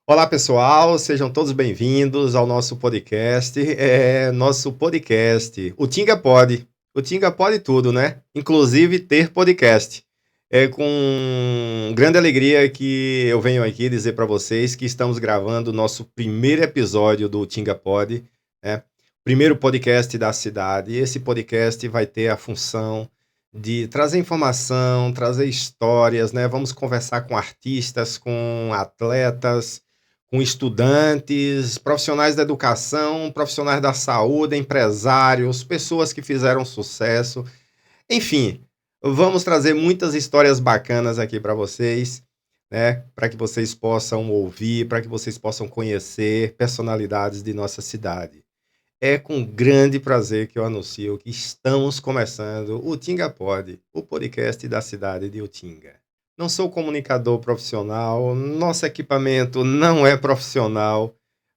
Olá, pessoal, sejam todos bem-vindos ao nosso podcast. O Tinga Pode. O Tinga pode tudo, né? Inclusive ter podcast. É com grande alegria que eu venho aqui dizer para vocês que estamos gravando o nosso primeiro episódio do Tinga Pode, né? Primeiro podcast da cidade. E esse podcast vai ter a função de trazer informação, trazer histórias, né? Vamos conversar com artistas, com atletas, com estudantes, profissionais da educação, profissionais da saúde, empresários, pessoas que fizeram sucesso. Enfim, vamos trazer muitas histórias bacanas aqui para vocês, né? Para que vocês possam ouvir, para que vocês possam conhecer personalidades de nossa cidade. É com grande prazer que eu anuncio que estamos começando o Tinga Pod, o podcast da cidade de Utinga. Não sou comunicador profissional, nosso equipamento não é profissional,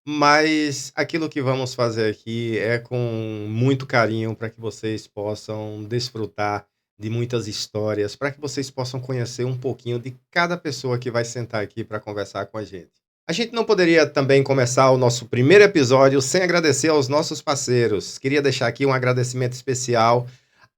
mas aquilo que vamos fazer aqui é com muito carinho para que vocês possam desfrutar de muitas histórias, para que vocês possam conhecer um pouquinho de cada pessoa que vai sentar aqui para conversar com a gente. A gente não poderia também começar o nosso primeiro episódio sem agradecer aos nossos parceiros. Queria deixar aqui um agradecimento especial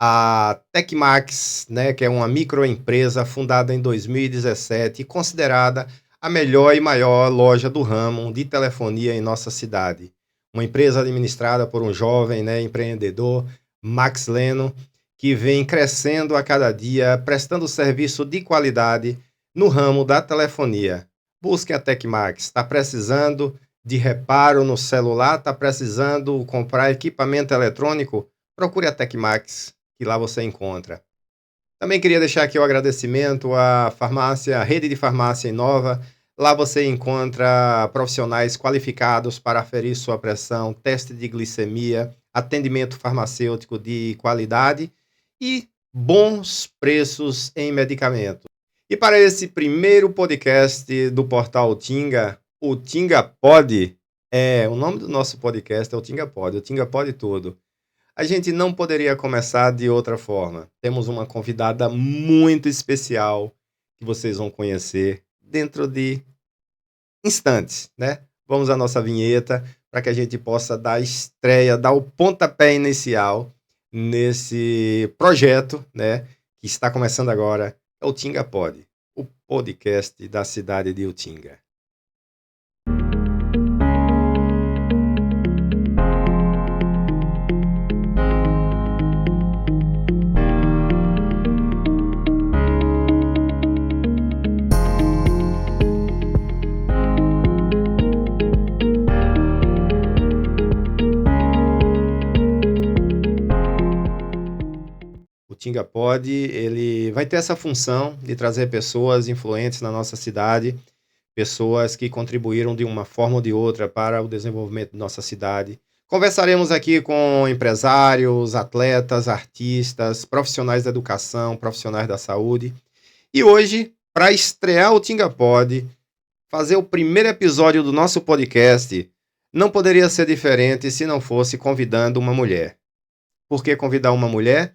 a Tecmax, né, que é uma microempresa fundada em 2017 e considerada a melhor e maior loja do ramo de telefonia em nossa cidade. Uma empresa administrada por um jovem, né, empreendedor, Max Leno, que vem crescendo a cada dia, prestando serviço de qualidade no ramo da telefonia. Busque a Tecmax. Está precisando de reparo no celular? Está precisando comprar equipamento eletrônico? Procure a Tecmax, que lá você encontra. Também queria deixar aqui o agradecimento à farmácia, à rede de farmácia Inova. Lá você encontra profissionais qualificados para aferir sua pressão, teste de glicemia, atendimento farmacêutico de qualidade e bons preços em medicamentos. E para esse primeiro podcast do portal Tinga, o Tinga Pode, o nome do nosso podcast é o Tinga Pode tudo. A gente não poderia começar de outra forma. Temos uma convidada muito especial que vocês vão conhecer dentro de instantes, né? Vamos à nossa vinheta para que a gente possa dar a estreia, dar o pontapé inicial nesse projeto, né? Que está começando agora, é o Tinga Pode, o podcast da cidade de Utinga. O Tinga Pod, ele vai ter essa função de trazer pessoas influentes na nossa cidade, pessoas que contribuíram de uma forma ou de outra para o desenvolvimento de nossa cidade. Conversaremos aqui com empresários, atletas, artistas, profissionais da educação, profissionais da saúde. E hoje, para estrear o Tinga Pod, fazer o primeiro episódio do nosso podcast, não poderia ser diferente se não fosse convidando uma mulher. Por que convidar uma mulher?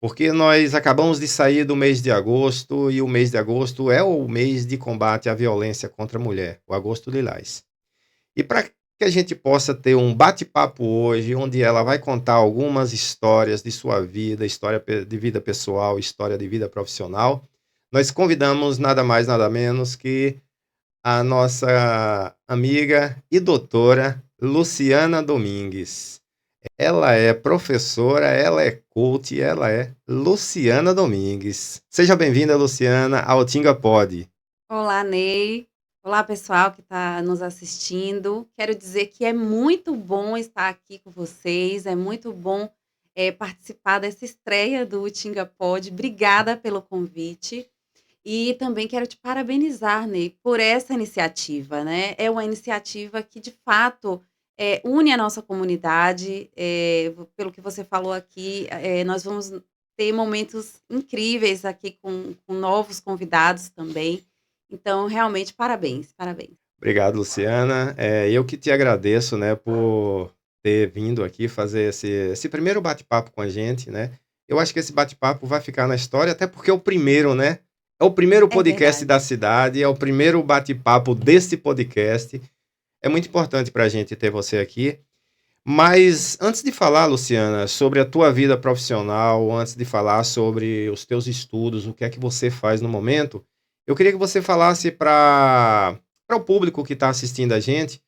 Porque nós acabamos de sair do mês de agosto e o mês de agosto é o mês de combate à violência contra a mulher, o Agosto Lilás. E para que a gente possa ter um bate-papo hoje, onde ela vai contar algumas histórias de sua vida, história de vida pessoal, história de vida profissional, nós convidamos nada mais, nada menos que a nossa amiga e doutora Luciana Domingues. Ela é professora, ela é coach, ela é Luciana Domingues. Seja bem-vinda, Luciana, ao Tinga Pod. Olá, Ney. Olá, pessoal que está nos assistindo. Quero dizer que é muito bom estar aqui com vocês, é muito bom participar dessa estreia do Tinga Pod. Obrigada pelo convite. E também quero te parabenizar, Ney, por essa iniciativa, né? É uma iniciativa que, de fato, une a nossa comunidade. Pelo que você falou aqui, nós vamos ter momentos incríveis aqui com novos convidados também. Então, realmente, parabéns, parabéns. Obrigado, Luciana. Eu que te agradeço, né, por ter vindo aqui fazer esse primeiro bate-papo com a gente, né? Eu acho que esse bate-papo vai ficar na história, até porque é o primeiro, né? É o primeiro É podcast da verdade. cidade, é o primeiro bate-papo desse podcast. É muito importante para a gente ter você aqui. Mas antes de falar, Luciana, sobre a tua vida profissional, antes de falar sobre os teus estudos, o que é que você faz no momento, eu queria que você falasse para o público que está assistindo a gente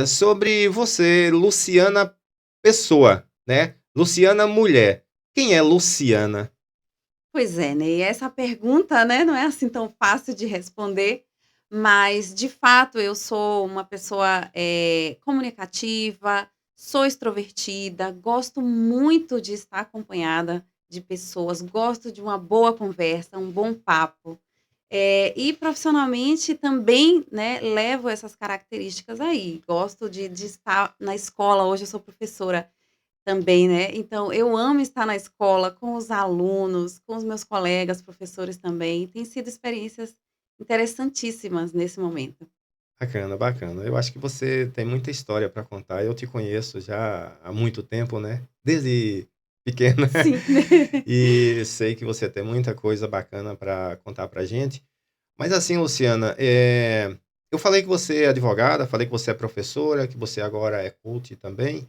sobre você, Luciana Pessoa, né? Luciana Mulher. Quem é Luciana? Pois é, né, e essa pergunta, né, não é assim tão fácil de responder, mas de fato eu sou uma pessoa, comunicativa, sou extrovertida, gosto muito de estar acompanhada de pessoas, gosto de uma boa conversa, um bom papo. E profissionalmente também, né, levo essas características aí, gosto de estar na escola, hoje eu sou professora também, né, então eu amo estar na escola com os alunos, com os meus colegas professores também, tem sido experiências interessantíssimas nesse momento. Bacana, bacana. Eu acho que você tem muita história para contar. Eu te conheço já há muito tempo, né? Desde pequena. Sim. E sei que você tem muita coisa bacana para contar para gente. Mas assim, Luciana, eu falei que você é advogada, falei que você é professora, que você agora é coach também.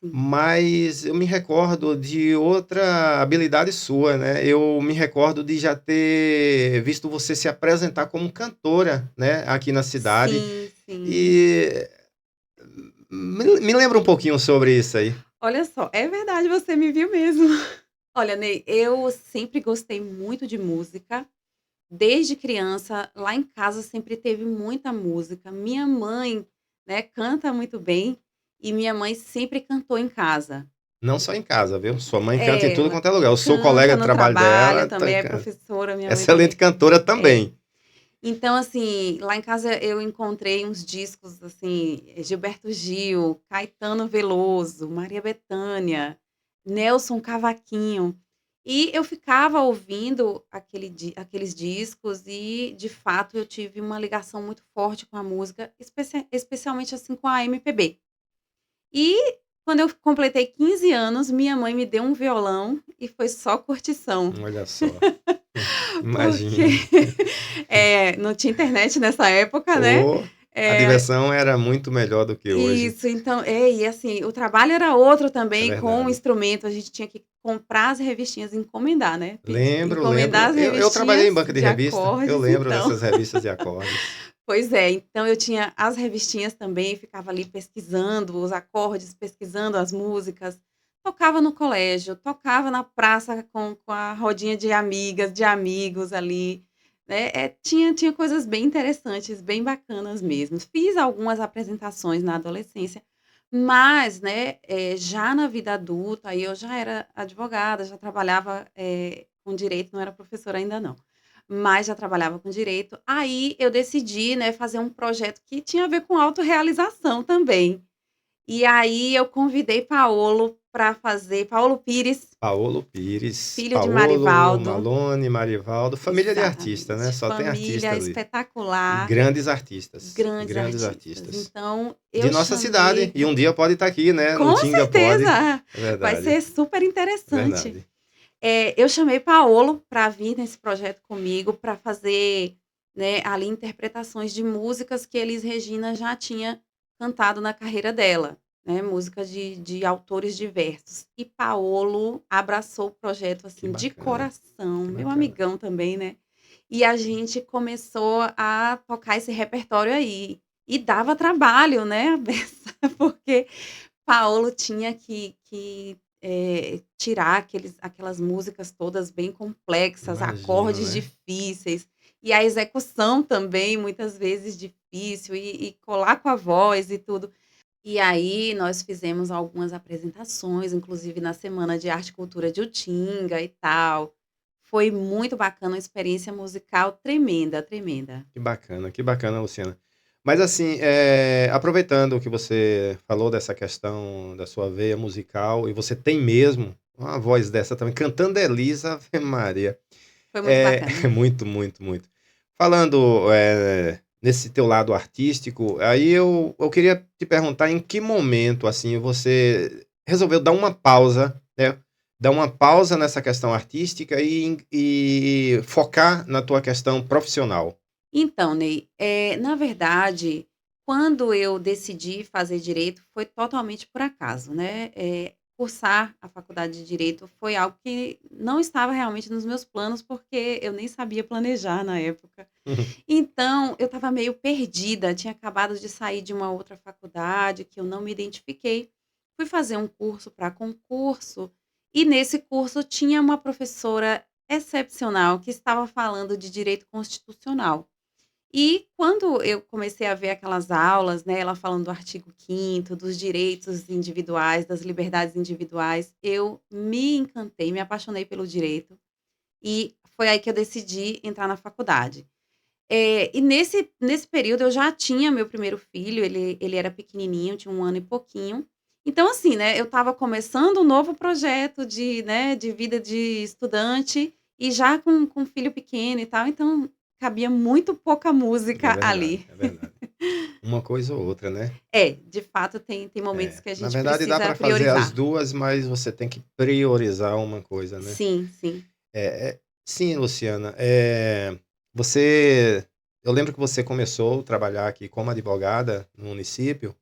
Sim. Mas eu me recordo de outra habilidade sua, né? Eu me recordo de já ter visto você se apresentar como cantora, né? Aqui na cidade. Sim, sim. E me lembra um pouquinho sobre isso aí. Olha só, é verdade, você me viu mesmo. Olha, Ney, eu sempre gostei muito de música. Desde criança, lá em casa sempre teve muita música. Minha mãe, né, canta muito bem e minha mãe sempre cantou em casa. Não só em casa, viu? Sua mãe canta em É, tudo ela quanto é lugar. Eu sou colega canta de no trabalho trabalho dela, também, é professora, minha mãe excelente também. cantora É. também. Então, assim, lá em casa eu encontrei uns discos, assim, Gilberto Gil, Caetano Veloso, Maria Bethânia, Nelson Cavaquinho. E eu ficava ouvindo aqueles discos e, de fato, eu tive uma ligação muito forte com a música, especialmente, assim, com a MPB. E quando eu completei 15 anos, minha mãe me deu um violão e foi só curtição. Olha só. Porque, Imagino. não tinha internet nessa época, né. Ou a Eh, diversão era muito melhor do que hoje. isso, então e assim, o trabalho era outro É também com o verdade. instrumento, a gente tinha que comprar as revistinhas, encomendar, né, Lembro, encomendar lembro. as Eu trabalhei em revistinhas banca de de revista. Eu acordes, lembro então dessas revistas de acordes. pois é, então eu tinha as revistinhas também, ficava ali pesquisando os acordes, pesquisando as músicas, tocava no colégio, tocava na praça com a rodinha de amigas, de amigos ali, né, tinha coisas bem interessantes, bem bacanas mesmo. Fiz algumas apresentações na adolescência, mas, né, já na vida adulta, aí eu já era advogada, já trabalhava, com direito, não era professora ainda não. Mas já trabalhava com direito. Aí eu decidi, né, fazer um projeto que tinha a ver com autorrealização também. E aí eu convidei Paolo Pires, filho de Paolo, Marivaldo, Malone, Marivaldo, família de artista, né? exatamente, Só tem família artista ali. E espetacular, grandes artistas, grandes grandes artistas. artistas. Então De eu nossa cidade. chamei E um dia pode estar aqui, né? No com Tinga pode. certeza, É vai verdade, ser super é interessante. verdade. Eu chamei Paolo para vir nesse projeto comigo, para fazer, né, ali interpretações de músicas que Elis Regina já tinha cantado na carreira dela, né, músicas de autores diversos. E Paolo abraçou o projeto, Que assim, de bacana, coração, que meu bacana. amigão também, né. E a gente começou a tocar esse repertório aí. E dava trabalho, né, a beça, porque Paolo tinha que tirar aquelas músicas todas bem complexas, Imagino, acordes né? difíceis, e a execução também muitas vezes difícil, e colar com a voz e tudo. E aí nós fizemos algumas apresentações, inclusive na Semana de Arte e Cultura de Utinga e tal. Foi muito bacana, uma experiência musical tremenda, tremenda. Que bacana, Luciana. Mas assim, aproveitando que você falou dessa questão da sua veia musical, e você tem mesmo uma voz dessa também, cantando Elisa, Ave Maria. Foi muito É, bacana. muito, muito, muito. Falando nesse teu lado artístico, aí eu queria te perguntar em que momento, assim, você resolveu dar uma pausa, né? dar uma pausa nessa questão artística e focar na tua questão profissional? Então, Ney, na verdade, quando eu decidi fazer direito foi totalmente por acaso, né. Cursar a faculdade de direito foi algo que não estava realmente nos meus planos, porque eu nem sabia planejar na época. Então, eu estava meio perdida, tinha acabado de sair de uma outra faculdade que eu não me identifiquei. Fui fazer um curso para concurso e nesse curso tinha uma professora excepcional que estava falando de direito constitucional. E quando eu comecei a ver aquelas aulas, né, ela falando do artigo 5º, dos direitos individuais, das liberdades individuais, eu me encantei, me apaixonei pelo direito e foi aí que eu decidi entrar na faculdade. E nesse período eu já tinha meu primeiro filho, ele era pequenininho, tinha 1 ano e pouquinho. Então assim, né, eu estava começando um novo projeto de, né, de vida de estudante e já com filho pequeno e tal, então cabia muito pouca É música verdade, ali. é verdade. Uma coisa ou outra, né? De fato tem momentos que a Na gente verdade dá precisa para fazer as priorizar. duas, mas você tem que priorizar uma coisa, né? Sim, sim. Sim, Luciana, você eu lembro que você começou a trabalhar aqui como advogada no município,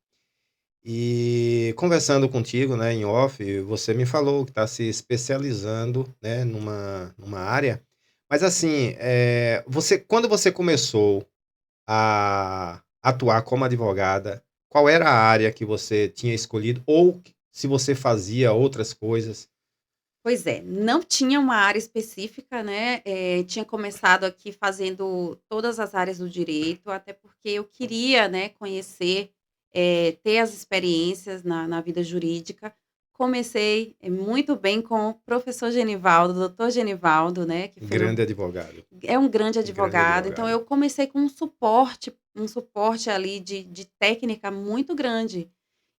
e conversando contigo, né, em off, você me falou que está se especializando, né, numa área. Mas assim, quando você começou a atuar como advogada, qual era a área que você tinha escolhido ou se você fazia outras coisas? Pois é, não tinha uma área específica, né, tinha começado aqui fazendo todas as áreas do direito, até porque eu queria, né, conhecer, ter as experiências na vida jurídica. Comecei, muito bem com o professor Genivaldo, doutor Genivaldo, né, que foi meu Grande advogado, é um grande grande advogado, então advogado. eu comecei com um suporte ali de técnica muito grande.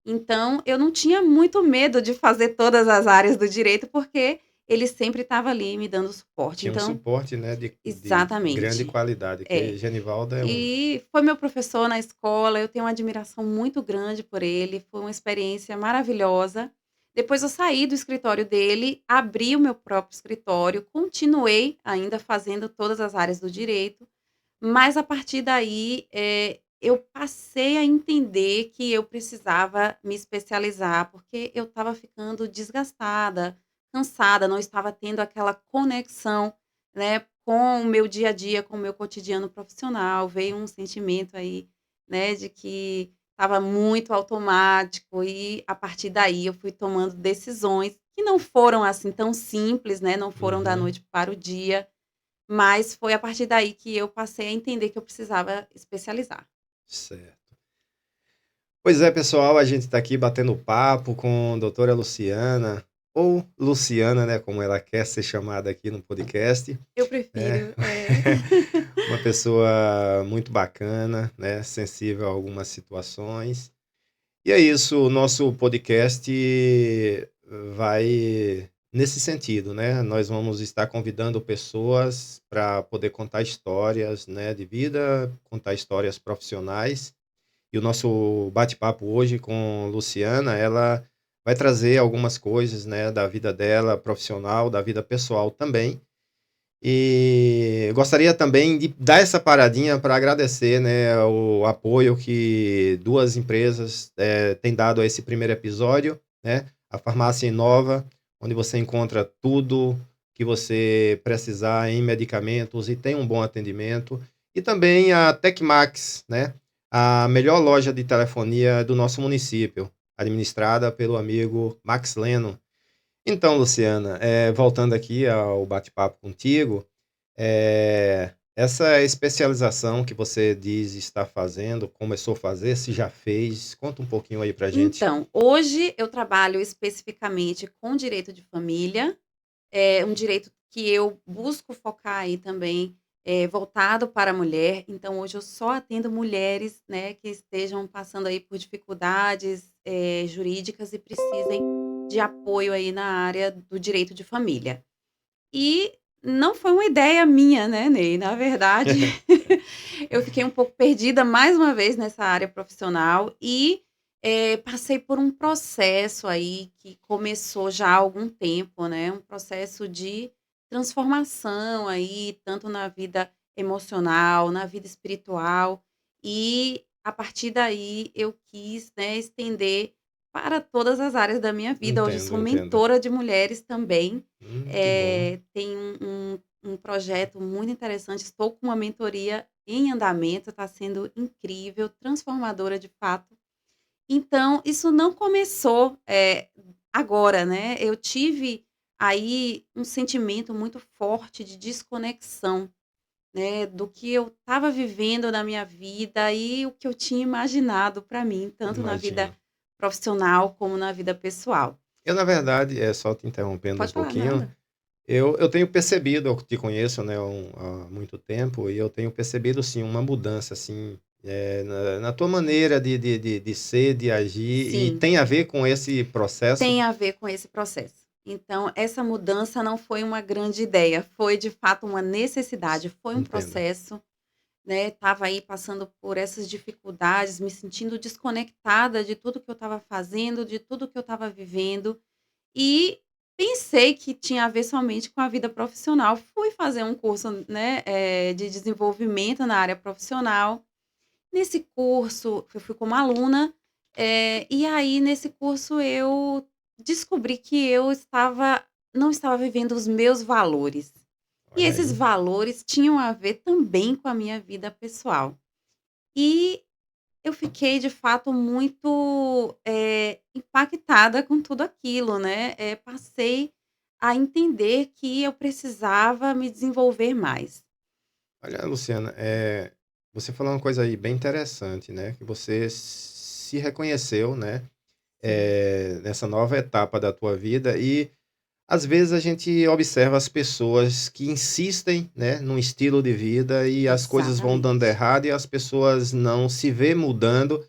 Então, eu não tinha muito medo de fazer todas as áreas do direito, porque ele sempre estava ali me dando suporte. Tinha um Então suporte, né, de grande exatamente. qualidade, É. que Genivaldo é um E foi meu professor na escola, eu tenho uma admiração muito grande por ele, foi uma experiência maravilhosa. Depois eu saí do escritório dele, abri o meu próprio escritório, continuei ainda fazendo todas as áreas do direito, mas a partir daí, eu passei a entender que eu precisava me especializar, porque eu estava ficando desgastada, cansada, não estava tendo aquela conexão, né, com o meu dia a dia, com o meu cotidiano profissional. Veio um sentimento aí, né, de que estava muito automático e a partir daí eu fui tomando decisões que não foram, assim, tão simples, né, não foram da uhum, noite para o dia, mas foi a partir daí que eu passei a entender que eu precisava especializar. certo. Pois é, pessoal, a gente está aqui batendo papo com a doutora Luciana, ou Luciana, né, como ela quer ser chamada aqui no podcast, Eu né? prefiro, Uma pessoa muito bacana, né, sensível a algumas situações. E é isso, o nosso podcast vai nesse sentido, né? Nós vamos estar convidando pessoas para poder contar histórias, né, de vida, contar histórias profissionais. E o nosso bate-papo hoje com Luciana, ela vai trazer algumas coisas, né, da vida dela profissional, da vida pessoal também. E eu gostaria também de dar essa paradinha para agradecer, né, o apoio que duas empresas têm dado a esse primeiro episódio, né? A Farmácia Inova, onde você encontra tudo que você precisar em medicamentos e tem um bom atendimento. E também a Tecmax, né? A melhor loja de telefonia do nosso município, administrada pelo amigo Max Leno. Então, Luciana, voltando aqui ao bate-papo contigo, essa especialização que você diz estar fazendo, começou a fazer, se já fez, conta um pouquinho aí pra gente. Então, hoje eu trabalho especificamente com direito de família, é um direito que eu busco focar aí também, voltado para a mulher. Então hoje eu só atendo mulheres, né, que estejam passando aí por dificuldades, jurídicas e precisem de apoio aí na área do direito de família. E não foi uma ideia minha, né, Ney, na verdade, eu fiquei um pouco perdida mais uma vez nessa área profissional e, Passei por um processo aí que começou já há algum tempo, né, um processo de transformação aí, tanto na vida emocional, na vida espiritual, e a partir daí eu quis, né, estender para todas as áreas da minha vida. Hoje eu Entendo, sou entendo. mentora de mulheres também, Que bom. tenho um projeto muito interessante, estou com uma mentoria em andamento, está sendo incrível, transformadora de fato. Então, isso não começou, agora, né, eu tive aí um sentimento muito forte de desconexão, né, do que eu estava vivendo na minha vida e o que eu tinha imaginado para mim, tanto na vida Imagino. profissional como na vida pessoal. Eu, na verdade, só te interrompendo um Pode falar, pouquinho, nada. eu tenho percebido, eu te conheço, né, há muito tempo, e eu tenho percebido, sim, uma mudança, assim, na tua maneira de ser, de agir, e Sim. tem a ver com esse processo? Tem a ver com esse processo. Então, essa mudança não foi uma grande ideia, foi de fato uma necessidade, foi um Entendo. processo, né, estava aí passando por essas dificuldades, me sentindo desconectada de tudo que eu estava fazendo, de tudo que eu estava vivendo, e pensei que tinha a ver somente com a vida profissional. Fui fazer um curso, né, de desenvolvimento na área profissional. Nesse curso, eu fui como aluna, e aí nesse curso eu descobri que eu estava não estava vivendo os meus valores. E Olha esses aí. valores tinham a ver também com a minha vida pessoal. E eu fiquei de fato muito, impactada com tudo aquilo, né, passei a entender que eu precisava me desenvolver mais. Olha, Luciana, você falou uma coisa aí bem interessante, né? Que você se reconheceu, né? Sim, Nessa nova etapa da tua vida e às vezes a gente observa as pessoas que insistem, né, num estilo de vida e as coisas vão dando exatamente. errado e as pessoas não se vê mudando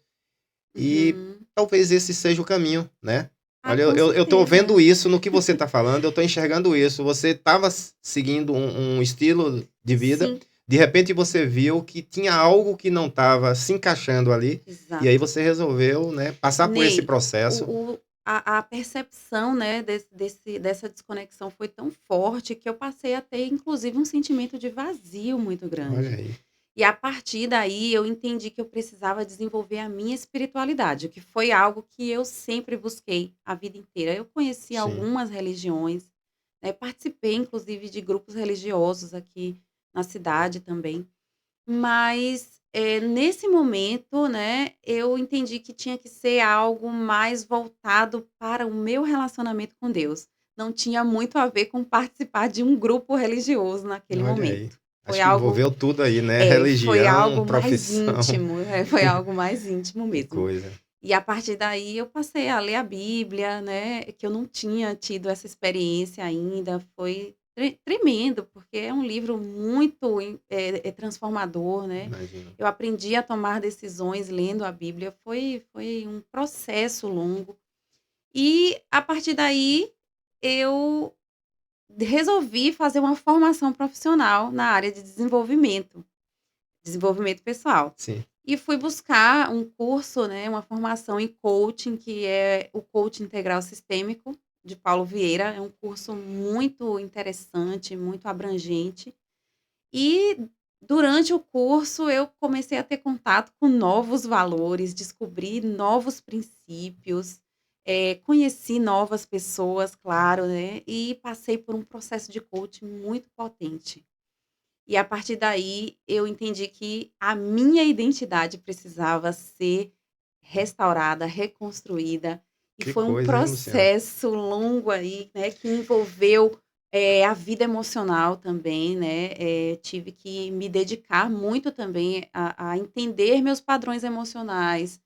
e Uhum. talvez esse seja o caminho, né? Ah, Olha, com eu tô vendo certeza. isso no que você está falando, eu tô enxergando isso. Você estava seguindo um estilo de vida, Sim, de repente você viu que tinha algo que não estava se encaixando ali, e aí exato. você resolveu, né, passar por esse Ney, processo. a percepção, né, dessa desconexão foi tão forte que eu passei a ter, inclusive, um sentimento de vazio muito Olha grande. aí. E a partir daí eu entendi que eu precisava desenvolver a minha espiritualidade, que foi algo que eu sempre busquei a vida inteira. Eu conheci Sim. algumas religiões, né, participei inclusive de grupos religiosos aqui na cidade também. Mas, nesse momento, né, eu entendi que tinha que ser algo mais voltado para o meu relacionamento com Deus. Não tinha muito a ver com participar de um grupo religioso naquele Olha aí. momento. Foi Acho que algo envolveu tudo aí, né? foi Religião, algo mais profissão, íntimo, foi algo mais íntimo que mesmo. coisa. E a partir daí eu passei a ler a Bíblia, né, que eu não tinha tido essa experiência ainda, foi tremendo, porque é um livro muito transformador, né. Imagino. Eu aprendi a tomar decisões lendo a Bíblia, foi um processo longo. E a partir daí eu resolvi fazer uma formação profissional na área de desenvolvimento pessoal. Sim. E fui buscar um curso, né, uma formação em coaching, que é o Coaching Integral Sistêmico, de Paulo Vieira. É um curso muito interessante, muito abrangente. E durante o curso eu comecei a ter contato com novos valores, descobri novos princípios, conheci novas pessoas, claro, né, e passei por um processo de coaching muito potente. E a partir daí eu entendi que a minha identidade precisava ser restaurada, reconstruída, e Que foi um coisa, hein, Luciana? processo longo aí, né, que envolveu, a vida emocional também, né, tive que me dedicar muito também a entender meus padrões emocionais,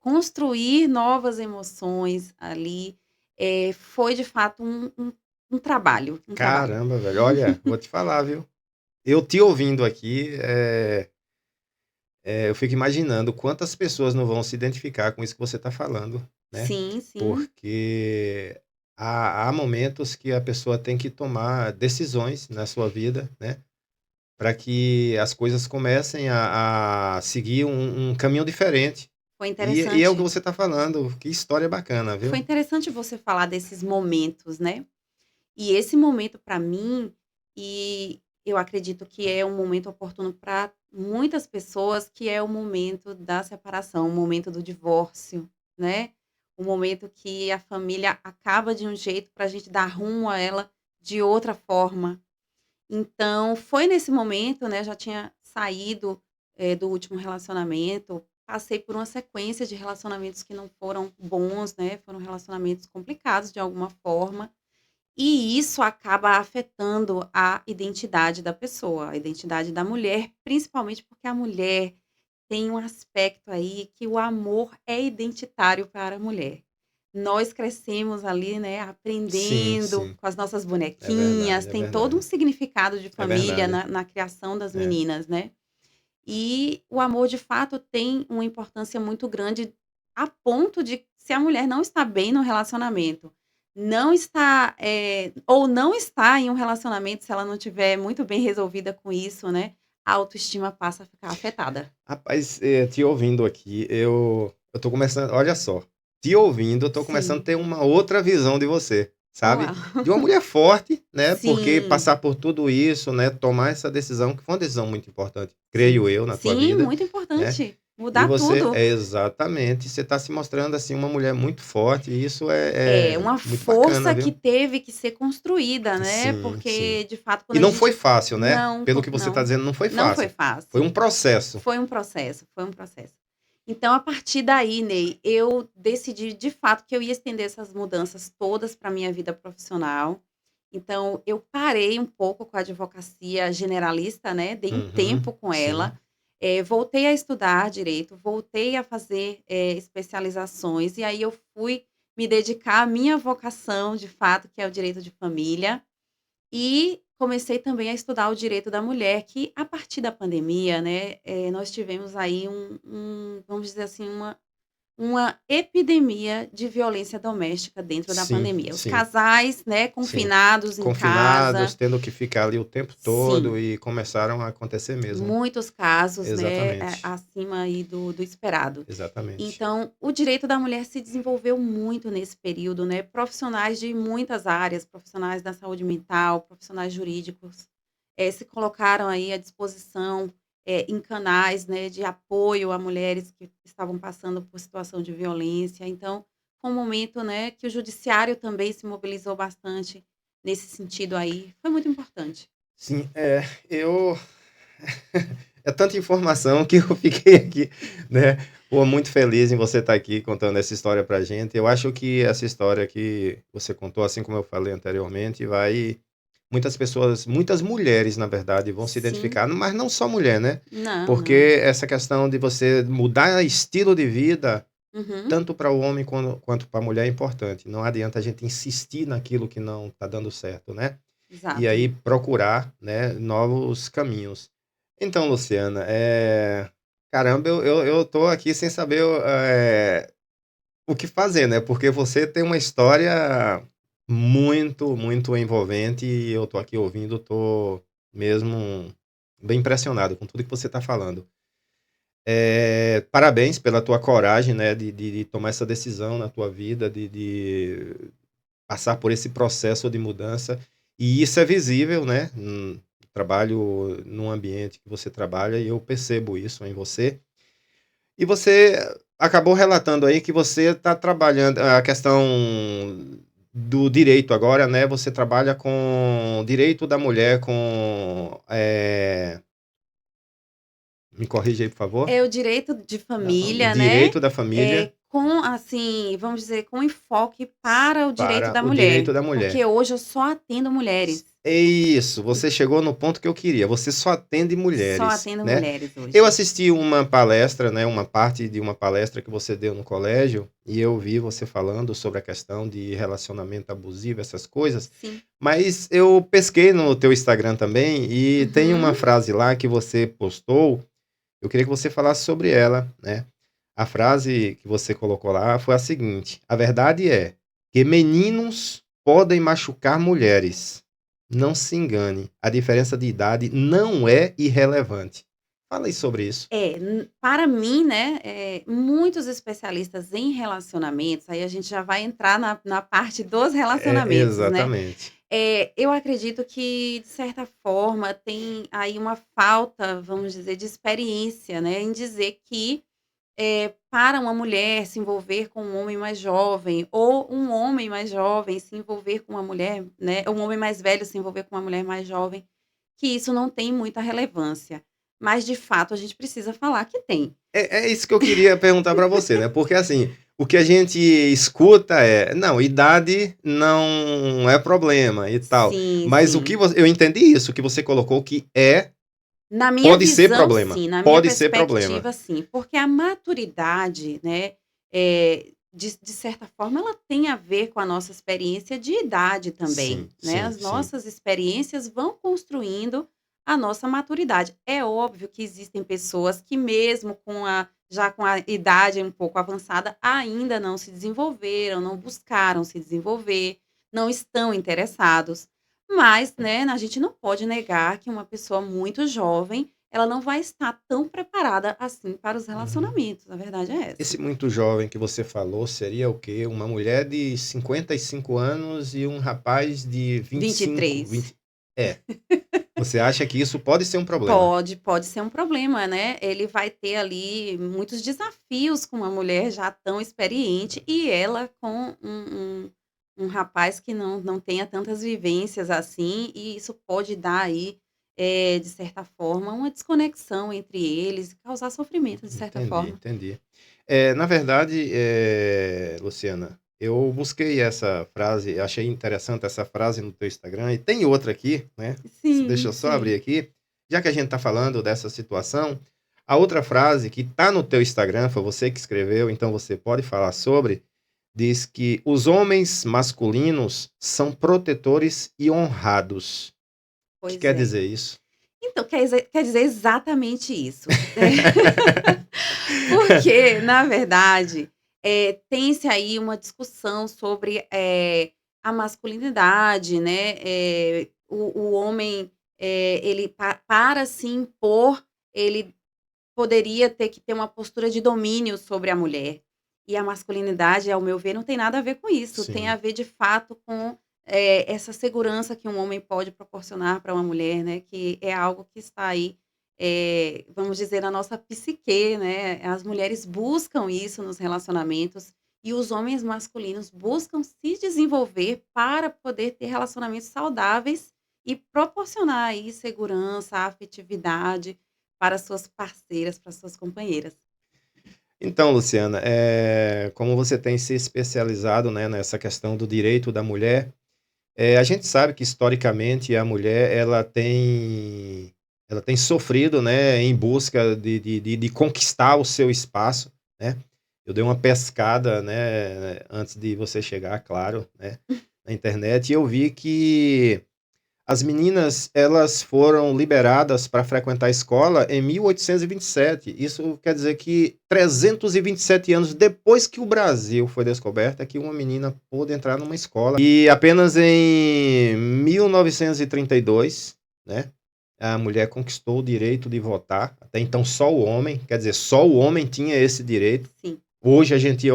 construir novas emoções ali, foi de fato um trabalho, um trabalho. Caramba, velho. Olha, vou te falar, viu? Eu te ouvindo aqui, eu fico imaginando quantas pessoas não vão se identificar com isso que você está falando, né? Sim, sim. Porque há momentos que a pessoa tem que tomar decisões na sua vida, né? Para que as coisas comecem a seguir um caminho diferente. Foi E é o que interessante. você está falando. Que história bacana, Foi viu? interessante você falar desses momentos, né? E esse momento para mim, e eu acredito que é um momento oportuno para muitas pessoas, que é o momento da separação, o momento do divórcio, né? O momento que a família acaba de um jeito para a gente dar rumo a ela de outra forma. Então, foi nesse momento, né, já tinha saído, do último relacionamento, passei por uma sequência de relacionamentos que não foram bons, né, foram relacionamentos complicados de alguma forma, e isso acaba afetando a identidade da pessoa, a identidade da mulher, principalmente porque a mulher tem um aspecto aí que o amor é identitário para a mulher. Nós crescemos ali, né, Sim, aprendendo sim. com as nossas É bonequinhas, verdade, é tem todo um verdade. significado de É família verdade. na criação das É. meninas, né. E o amor de fato tem uma importância muito grande, a ponto de se a mulher não está bem no relacionamento, não está, ou não está em um relacionamento, se ela não tiver muito bem resolvida com isso, né, a autoestima passa a ficar afetada. Rapaz, te ouvindo aqui, eu tô começando, olha só, te ouvindo, eu tô começando a Sim. ter uma outra visão de você, sabe? Uau. De uma mulher forte, né? Porque Sim, passar por tudo isso, né? Tomar essa decisão, que foi uma decisão muito importante, creio sim. eu, na tua Sim, vida, muito né? importante. E Mudar você, tudo. é exatamente, você tá se mostrando assim uma mulher muito forte, e isso É é uma muito bacana, força que viu? teve que ser construída, né, Sim, sim. porque de fato quando E a não foi gente fácil, né? não, Pelo que você tá não, dizendo, não foi não foi fácil. Foi fácil. um processo. Foi um processo, foi um processo. Então, a partir daí, Ney, eu decidi de fato que eu ia estender essas mudanças todas para minha vida profissional. Então, eu parei um pouco com a advocacia generalista, né, dei um Uhum, tempo com ela, sim. voltei a estudar direito, voltei a fazer, especializações, e aí eu fui me dedicar à minha vocação, de fato, que é o direito de família. E comecei também a estudar o direito da mulher, que a partir da pandemia, né, nós tivemos aí vamos dizer assim, uma epidemia de violência doméstica dentro da Sim, pandemia. Os sim, casais, né, sim. confinados em Confinados, casa. tendo que ficar ali o tempo todo Sim, e começaram a acontecer mesmo. muitos casos, né, Exatamente, acima aí do esperado. exatamente. Então, o direito da mulher se desenvolveu muito nesse período, né, profissionais de muitas áreas, profissionais da saúde mental, profissionais jurídicos, se colocaram aí à disposição, em canais, né, de apoio a mulheres que estavam passando por situação de violência. Então, foi um momento, né, que o judiciário também se mobilizou bastante nesse sentido aí, foi muito importante. Sim, eu é tanta informação que eu fiquei aqui, né, pô, muito feliz em você estar aqui contando essa história pra gente. Eu acho que essa história que você contou, assim como eu falei anteriormente, vai muitas pessoas, muitas mulheres, na verdade, vão se Sim. identificar, mas não só mulher, né, Não, não. porque essa questão de você mudar estilo de vida, Uhum. tanto para o homem quanto para a mulher é importante. Não adianta a gente insistir naquilo que não está dando certo, né? E Exato. aí procurar, né, novos caminhos. Então, Luciana, caramba, eu tô aqui sem saber o que fazer, né? Porque você tem uma história muito, muito envolvente e eu tô aqui ouvindo, tô mesmo bem impressionado com tudo que você está falando. Parabéns pela tua coragem, né, de tomar essa decisão na tua vida, de passar por esse processo de mudança. E isso é visível, né? Trabalho num ambiente que você trabalha e eu percebo isso em você. E você acabou relatando aí que você está trabalhando a questão do direito agora, né? Você trabalha com direito da mulher, me corrija aí, por favor. É o direito de O família, né, direito da família com, assim, vamos dizer, com enfoque para o direito para da o mulher, direito da mulher. porque hoje eu só atendo mulheres, É isso, e você chegou no ponto que eu queria. Você só atende só mulheres, atendo né? mulheres Eu hoje. assisti uma palestra, né, uma parte de uma palestra que você deu no colégio, e eu vi você falando sobre a questão de relacionamento abusivo, essas coisas, Sim. mas eu pesquei no teu Instagram também e tem uma Uhum. frase lá que você postou, eu queria que você falasse sobre ela, né? A frase que você colocou lá foi a seguinte: a verdade é que meninos podem machucar mulheres. Não se engane, a diferença de idade não é irrelevante. Fala aí sobre isso. Para mim, né, muitos especialistas em relacionamentos, aí a gente já vai entrar na parte dos relacionamentos, né? Exatamente. Eu acredito que, de certa forma, tem aí uma falta, vamos dizer, de experiência, né, em dizer que, para uma mulher se envolver com um homem mais jovem, ou um homem mais jovem se envolver com uma mulher, né, um homem mais velho se envolver com uma mulher mais jovem, que isso não tem muita relevância. Mas, de fato, a gente precisa falar que tem. É isso que eu queria perguntar para você, né? Porque assim, o que a gente escuta é, não, idade não é problema e tal. Sim, Mas o que sim. eu entendi isso, o que você colocou que Na minha pode ser visão, problema. sim, na minha Pode ser problema. perspectiva, sim, porque a maturidade, né, de certa forma, ela tem a ver com a nossa experiência de idade também, Sim, né, sim, as sim. nossas experiências vão construindo a nossa maturidade. É óbvio que existem pessoas que mesmo já com a idade um pouco avançada, ainda não se desenvolveram, não buscaram se desenvolver, não estão interessados. Mas, né, a gente não pode negar que uma pessoa muito jovem, ela não vai estar tão preparada assim para os Uhum. relacionamentos, a verdade é Esse essa. muito jovem que você falou seria o quê? Uma mulher de 55 anos e um rapaz de 25, 23. 20. É. Você acha que isso pode ser um problema? Pode ser um problema, né, ele vai ter ali muitos desafios com uma mulher já tão experiente e ela com um rapaz que não tenha tantas vivências assim, e isso pode dar aí, de certa forma, uma desconexão entre eles e causar sofrimento de certa Entendi, forma. entendi. Na verdade, Luciana, eu busquei essa frase, achei interessante essa frase no teu Instagram, e tem outra aqui, né? Deixa Sim, eu só abrir sim. aqui. Já que a gente está falando dessa situação, a outra frase que está no teu Instagram, foi você que escreveu, então você pode falar sobre, diz que os homens masculinos são protetores e honrados. O que Pois quer é. dizer isso? Então, quer dizer exatamente isso. Porque, na verdade, tem-se aí uma discussão sobre, a masculinidade, né, o homem, ele para se impor, ele poderia ter que ter uma postura de domínio sobre a mulher. E a masculinidade, ao meu ver, não tem nada a ver com isso, tem a Sim, ver de fato com, essa segurança que um homem pode proporcionar para uma mulher, né, que é algo que está aí, vamos dizer, na nossa psique, né, as mulheres buscam isso nos relacionamentos e os homens masculinos buscam se desenvolver para poder ter relacionamentos saudáveis e proporcionar aí segurança, afetividade para suas parceiras, para suas companheiras. então, Luciana, como você tem se especializado, né, nessa questão do direito da mulher, a gente sabe que historicamente a mulher ela tem sofrido, né, em busca de conquistar o seu espaço, né? Eu dei uma pescada, né, antes de você chegar, claro, né, na internet, e eu vi que as meninas, elas foram liberadas para frequentar a escola em 1827. Isso quer dizer que 327 anos depois que o Brasil foi descoberto, é que uma menina pôde entrar numa escola. E apenas em 1932, né, a mulher conquistou o direito de votar. Até então só o homem, quer dizer, só o homem tinha esse direito. Sim. Hoje a gente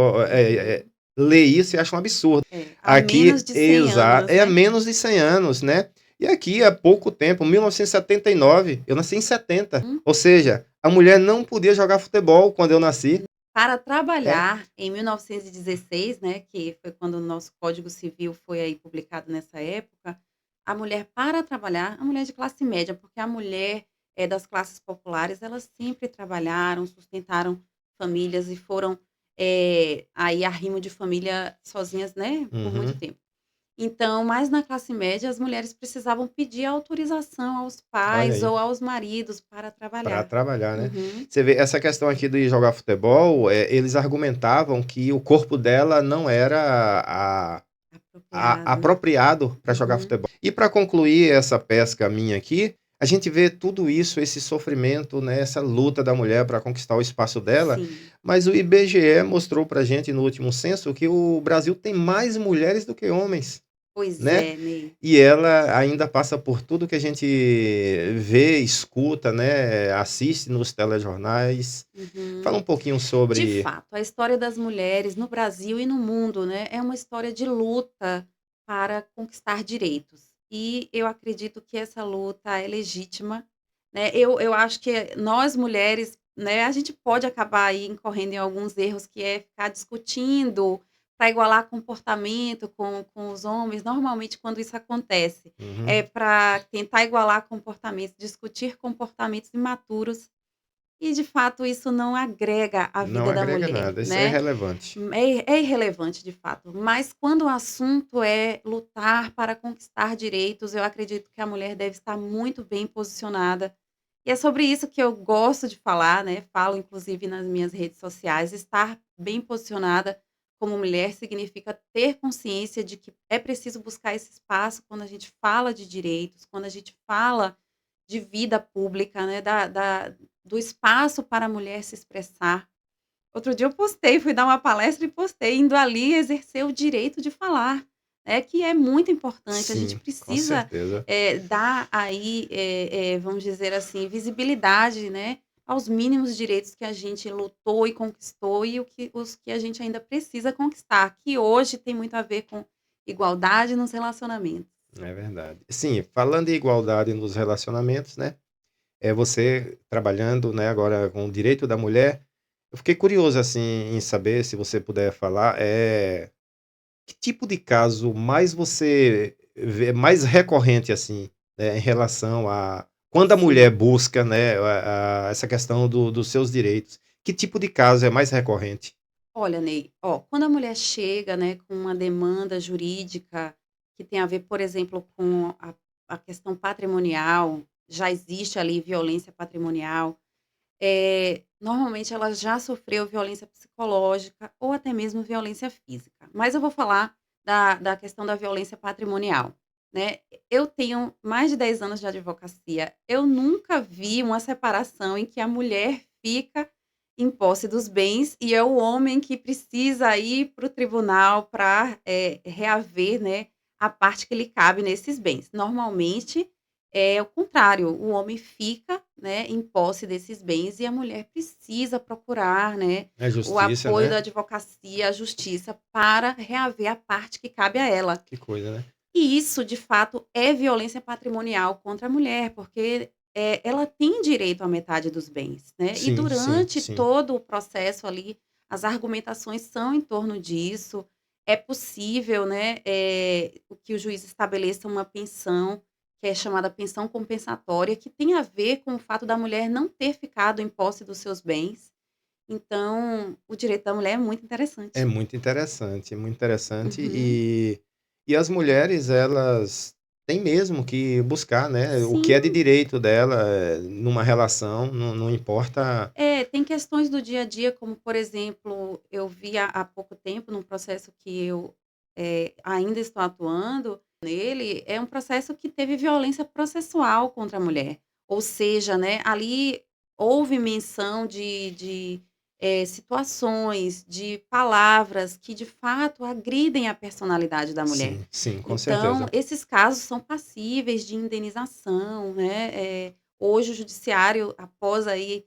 lê isso e acha um absurdo. Há menos de 100 anos, É há né. menos de 100 anos, né? E aqui há pouco tempo, 1979, eu nasci em 70. Hum. Ou seja, a mulher não podia jogar futebol quando eu nasci. Para É, trabalhar em 1916, né, que foi quando o nosso Código Civil foi aí publicado nessa época, a mulher para trabalhar, a mulher de classe média, porque a mulher, das classes populares, elas sempre trabalharam, sustentaram famílias e foram, aí arrimo de família sozinhas, né, por muito uhum, tempo. Então, mas na classe média, as mulheres precisavam pedir autorização aos olha pais aí, ou aos maridos para para trabalhar. trabalhar, né? Uhum. Você vê, essa questão aqui de jogar futebol, eles argumentavam que o corpo dela não era Apropriado, né. apropriado para jogar Uhum. futebol. E para concluir essa pesca minha aqui, a gente vê tudo isso, esse sofrimento, né, essa luta da mulher para conquistar o espaço dela, Sim. mas o IBGE mostrou para gente no último censo que o Brasil tem mais mulheres do que homens. Pois né? é, Ney. E ela ainda passa por tudo que a gente vê, escuta, né? Assiste nos telejornais. Fala Uhum. um pouquinho De sobre. fato, a história das mulheres no Brasil e no mundo, né, é uma história de luta para conquistar direitos. E eu acredito que essa luta é legítima, né. Eu acho que nós mulheres, né, a gente pode acabar aí incorrendo em alguns erros, que é ficar discutindo para igualar comportamento com os homens. Normalmente, quando isso acontece, Uhum. é para tentar igualar comportamentos, discutir comportamentos imaturos e de fato isso não agrega à Não vida da agrega mulher, nada, isso é né. relevante. É irrelevante de fato, mas quando o assunto é lutar para conquistar direitos, eu acredito que a mulher deve estar muito bem posicionada. E é sobre isso que eu gosto de falar, né, falo inclusive nas minhas redes sociais, estar bem posicionada como mulher significa ter consciência de que é preciso buscar esse espaço quando a gente fala de direitos, quando a gente fala de vida pública, né, do espaço para a mulher se expressar. Outro dia eu postei, fui dar uma palestra e postei, indo ali exercer o direito de falar, né, que é muito importante. A gente Sim, com precisa, certeza. dar aí, vamos dizer assim, visibilidade, né, aos mínimos direitos que a gente lutou e conquistou e os que a gente ainda precisa conquistar, que hoje tem muito a ver com igualdade nos relacionamentos. É verdade. Sim, falando em igualdade nos relacionamentos, né? É você trabalhando, né, agora com o direito da mulher. Eu fiquei curioso assim em saber se você puder falar, que tipo de caso mais você vê mais recorrente assim, né, em relação a quando a mulher Sim. busca, né, essa questão dos seus direitos. Que tipo de caso é mais recorrente? Olha, Ney, ó, quando a mulher chega, né, com uma demanda jurídica que tem a ver, por exemplo, com a questão patrimonial, já existe ali violência patrimonial, normalmente ela já sofreu violência psicológica ou até mesmo violência física. Mas eu vou falar da questão da violência patrimonial, né? Eu tenho mais de 10 anos de advocacia. Eu nunca vi uma separação em que a mulher fica em posse dos bens e é o homem que precisa ir para o tribunal para reaver, né, a parte que lhe cabe nesses bens. Normalmente é o contrário, o homem fica, né, em posse desses bens e a mulher precisa procurar, né, É o justiça, apoio da né? advocacia, a justiça, para reaver a parte que cabe a ela. Que coisa, né? E isso, de fato, é violência patrimonial contra a mulher, porque, ela tem direito à metade dos bens, né, e Sim, sim, durante sim. todo o processo ali, as argumentações são em torno disso. É possível, né, o que o juiz estabeleça uma pensão, que é chamada pensão compensatória, que tem a ver com o fato da mulher não ter ficado em posse dos seus bens. Então, o direito da mulher é muito interessante. É muito interessante Uhum. e as mulheres elas têm mesmo que buscar, né, o que é de Sim. direito dela, numa relação, não importa. É, tem questões do dia a dia, como por exemplo, eu vi há pouco tempo num processo que eu, ainda estou atuando nele, é um processo que teve violência processual contra a mulher. Ou seja, né, ali houve menção de situações, de palavras que de fato agridem a personalidade da mulher. Sim, sim, com Então, certeza. esses casos são passíveis de indenização, né, hoje o judiciário, após aí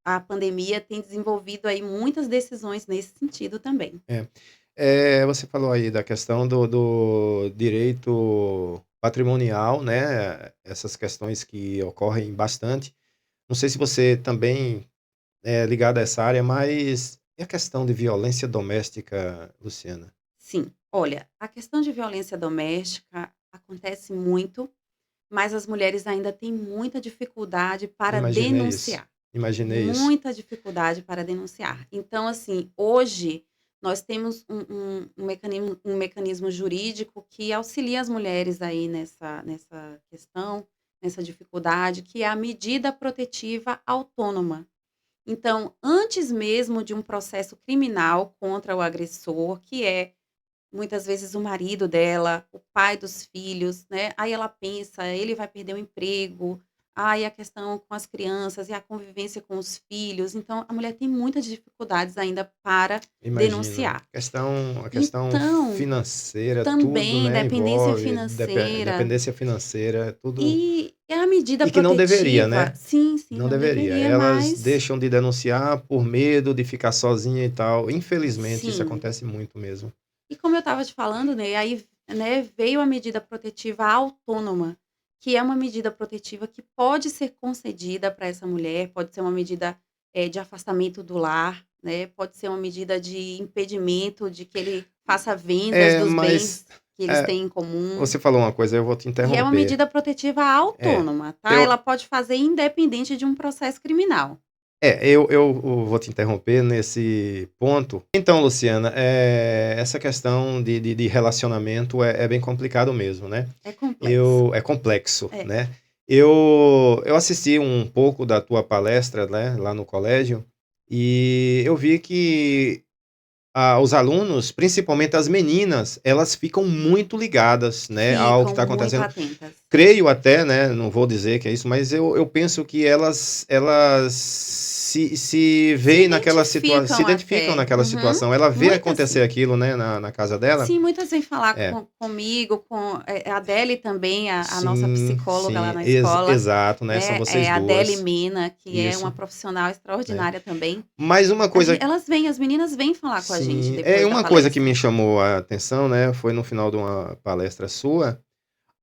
a pandemia, tem desenvolvido aí muitas decisões nesse sentido também. É. Você falou aí da questão do direito patrimonial, né, essas questões que ocorrem bastante. Não sei se você também é ligado a essa área, mas e a questão de violência doméstica, Luciana? Sim, olha, a questão de violência doméstica acontece muito, mas as mulheres ainda têm muita dificuldade para Imaginei isso, denunciar. imaginei isso. Muita dificuldade para denunciar. Então, assim, hoje nós temos um mecanismo jurídico que auxilia as mulheres aí nessa questão, nessa dificuldade, que é a medida protetiva autônoma. Então, antes mesmo de um processo criminal contra o agressor, que é muitas vezes o marido dela, o pai dos filhos, né, aí ela pensa: "Ele vai perder o emprego", a questão com as crianças e a convivência com os filhos. Então, a mulher tem muitas dificuldades ainda para Imagino. denunciar. A questão Então, financeira, tudo, também né, dependência envolve financeira dependência financeira, tudo. e a medida E que não deveria, protetiva, né? sim, sim, Não não deveria. deveria, Elas mas deixam de denunciar por medo de ficar sozinha e tal. Infelizmente, isso sim. acontece muito mesmo. E como eu estava te falando, né, aí, né, veio a medida protetiva autônoma, que é uma medida protetiva que pode ser concedida para essa mulher, pode ser uma medida, de afastamento do lar, né, pode ser uma medida de impedimento de que ele faça vendas É, dos mas bens que eles é, têm em comum. você falou uma coisa, eu vou te E é uma interromper. medida protetiva É, autônoma, tá? eu, Ela pode fazer independente de um processo criminal. eu vou te interromper nesse ponto. Então, Luciana, essa questão de relacionamento é bem complicado mesmo, né? É complexo. É complexo, É. né? Eu assisti um pouco da tua palestra, né, lá no colégio, e eu vi que os alunos, principalmente as meninas, elas ficam muito ligadas, né, ao que Ficam está muito acontecendo. atentas. Creio até, né, não vou dizer que é isso, mas eu penso que elas se veem naquela situação, se Identificam identificam até. naquela Uhum. situação. Ela vê Muitas acontecer sim. aquilo, né, na casa dela. Sim, muitas vêm falar É, comigo, com a Adele também, a nossa sim, psicóloga lá sim, na escola, exato, né, são né? vocês A Adele duas, Mena, que é uma isso, profissional né. extraordinária também. Mas uma coisa, Elas vêm, as meninas vêm falar com a gente sim, depois da uma coisa que palestra. me chamou a atenção, né, foi no final de uma palestra sua,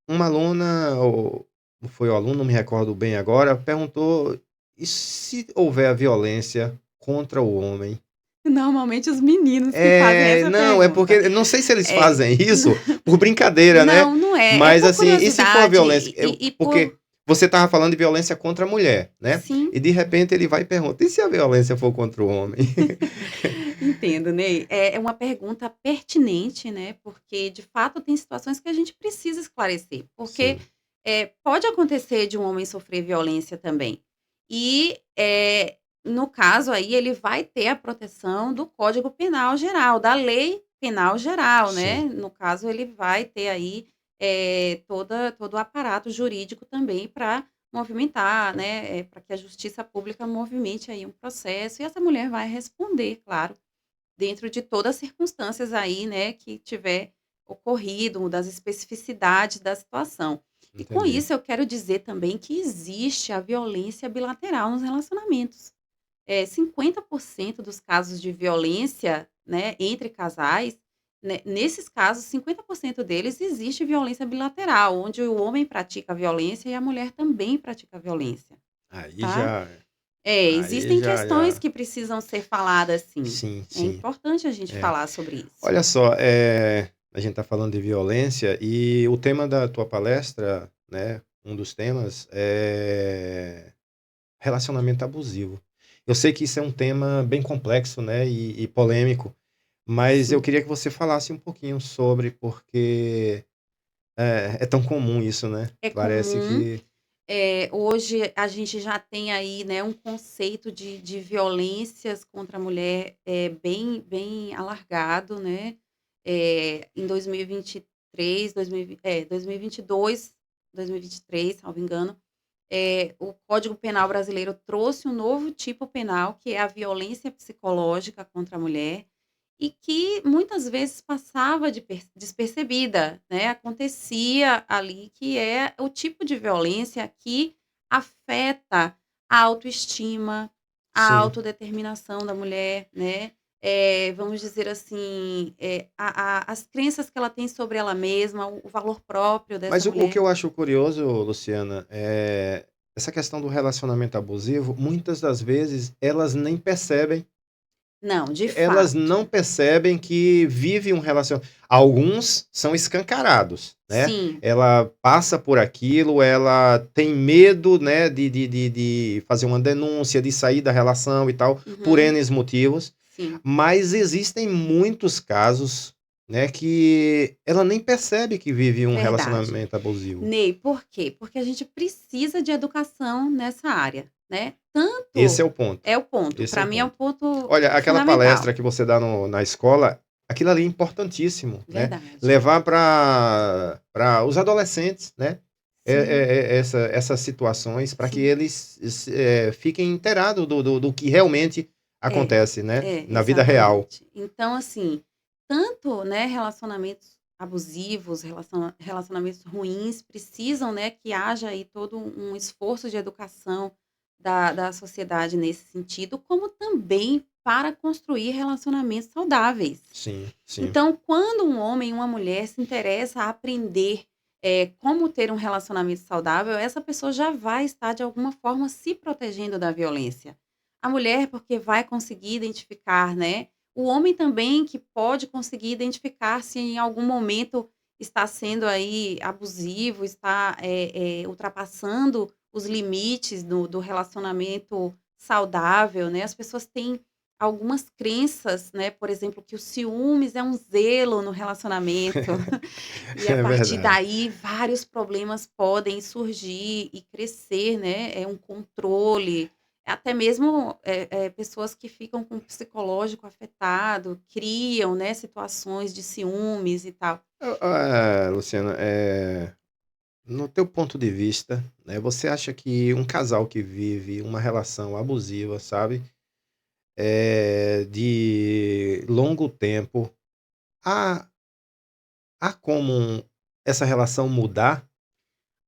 uma aluna, ou foi o aluno, não me recordo bem agora, perguntou: "E se houver a violência contra o homem?" Normalmente os meninos que fazem essa Não, é pergunta. porque não sei se eles É. fazem isso por brincadeira, né, Não, não é. É mas por assim, e se for a curiosidade violência e porque por você estava falando de violência contra a mulher, né, sim. e de repente ele vai e pergunta: "E se a violência for contra o homem?" Entendo, Ney. É uma pergunta pertinente, né, porque de fato tem situações que a gente precisa esclarecer, porque, Sim, pode acontecer de um homem sofrer violência também. E, no caso aí, ele vai ter a proteção do Código Penal Geral, da Lei Penal Geral, né. sim, No caso, ele vai ter aí, todo o aparato jurídico também para movimentar, né, para que a justiça pública movimente aí um processo e essa mulher vai responder, claro, dentro de todas as circunstâncias aí, né, que tiver ocorrido, das especificidades da situação. E com entendi. isso eu quero dizer também que existe a violência bilateral nos relacionamentos. 50% dos casos de violência, né, entre casais, né, nesses casos, 50% deles existe violência bilateral, onde o homem pratica a violência e a mulher também pratica a violência, Aí tá? já aí Existem já questões já que precisam ser faladas sim. sim, É sim, importante a gente é. falar sobre isso. Olha só, a gente está falando de violência e o tema da tua palestra, né, um dos temas é relacionamento abusivo. Eu sei que isso é um tema bem complexo, né, e polêmico, mas eu Sim, queria que você falasse um pouquinho sobre, porque é tão comum isso, né? é Parece comum. que Hoje a gente já tem aí, né, um conceito de violências contra a mulher, bem alargado, né. Em 2023, 2022, 2023, salvo engano, o Código Penal brasileiro trouxe um novo tipo penal, que é a violência psicológica contra a mulher, e que muitas vezes passava despercebida, né, acontecia ali, que é o tipo de violência que afeta a autoestima, a sim. autodeterminação da mulher, né, vamos dizer assim, as crenças que ela tem sobre ela mesma, o valor próprio Mas dessa o que mulher. eu acho curioso, Luciana, é essa questão do relacionamento abusivo, muitas das vezes elas nem percebem. Não, de Elas fato. não percebem que vive um relacionamento. Alguns são escancarados, né? Sim. Ela passa por aquilo, ela tem medo, né, de fazer uma denúncia, de sair da relação e tal, por Uhum. N motivos. Sim, Mas existem muitos casos, né, que ela nem percebe que vive um verdade. relacionamento abusivo. Ney, por quê? Porque a gente precisa de educação nessa área, né. Esse é Tanto o ponto. é o ponto, Esse é para o mim é o ponto. ponto Olha, aquela fundamental. palestra que você dá na escola, aquilo ali é importantíssimo, né? Verdade. Levar para os adolescentes, né? Sim, essas situações para que sim. eles fiquem inteirados do que realmente É, acontece, né? Na vida real. exatamente. Então, assim, tanto, né, relacionamentos abusivos, relacionamentos ruins, precisam, né, que haja aí todo um esforço de educação da sociedade nesse sentido, como também para construir relacionamentos saudáveis. Sim, sim. Então, quando um homem e uma mulher se interessa a aprender, como ter um relacionamento saudável, essa pessoa já vai estar, de alguma forma, se protegendo da violência. A mulher, porque vai conseguir identificar, né? O homem também, que pode conseguir identificar se em algum momento está sendo aí abusivo, está ultrapassando os limites do relacionamento saudável, né? As pessoas têm algumas crenças, né, por exemplo, que o ciúmes é um zelo no relacionamento, e a É partir verdade. daí vários problemas podem surgir e crescer, né, é um controle, até mesmo, pessoas que ficam com o psicológico afetado, criam, né, situações de ciúmes e tal. Luciana, no teu ponto de vista, né, você acha que um casal que vive uma relação abusiva, sabe, de longo tempo, há, há como essa relação mudar?